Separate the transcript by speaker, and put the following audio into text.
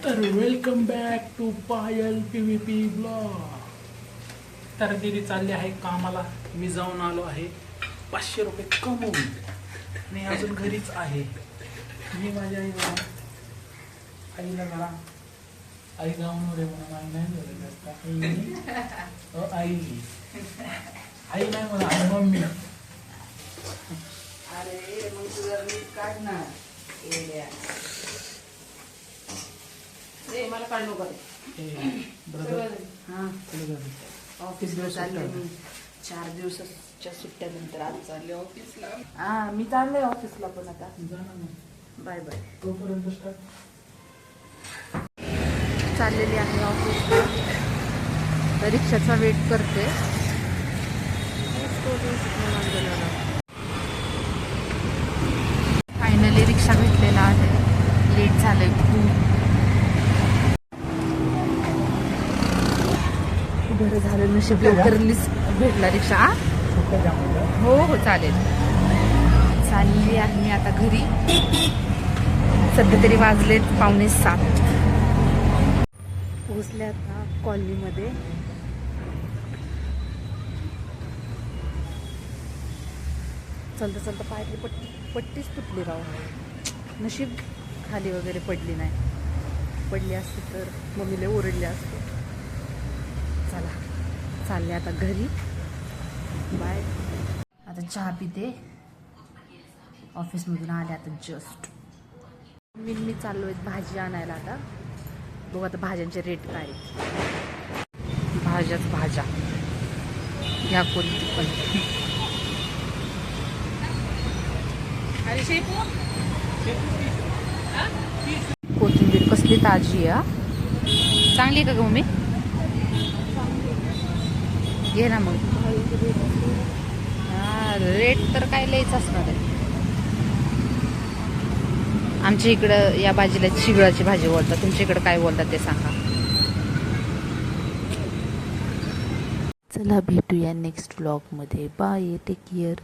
Speaker 1: तर welcome back to Payal PVP blog. तर दीदी चालली आहे कामाला. मी जाऊन आलो आहे 500 रुपये कमवून आणि अजून घरीच आहे. मी माझ्या आईला मला आई गाऊन रे म्हणून आई नाही बोलत आई आई नाही म्हणा आई मम्मी.
Speaker 2: अरे मग तुझा नीट काढ ना. मला काढ नको ऑफिसला चालले मी 4 दिवसाच्या सुट्ट्यानंतर आज चालले ऑफिसला. हा मी चालले ऑफिसला पण आता. Bye bye.
Speaker 1: तोपर्यंत
Speaker 2: चाललेली आहे ऑफिसला. रिक्षाचा वेट करते. फायनली रिक्षा भेटलेला आहे. लेट झालंय खूप. बरं झालं नशीब लवकर भेटला रिक्षा. हो हो चालेल. चालली आहे मी आता घरी. सध्या तरी वाजलेत 6:45. पोहोचले आता कॉलनीमध्ये. चलता चलता पायातली पट्टीच तुटली राव. नशीब खाली वगैरे पडली नाही. पडली असते तर मम्मीला ओरडले असते. चला चालले आता घरी. बाय. आता चहा पिते. ऑफिसमधून आले आता जस्ट. मी चाललो आहे भाजी आणायला आता. बघू आता भाज्यांचे रेट काय. भाज्या घ्या कोणती पण. कोथिंबीर कसली ताजी आहे. चांगली आहे का गं मम्मी. घे ना मग. हा रेट तर काय लयच असणार आहे. आमच्या इकडं या भाजीला शिगळाची भाजी बोलतात. तुमच्या इकडं काय बोलतात ते सांगा. चला भेटूया नेक्स्ट व्लॉगमध्ये. बाय. Take care.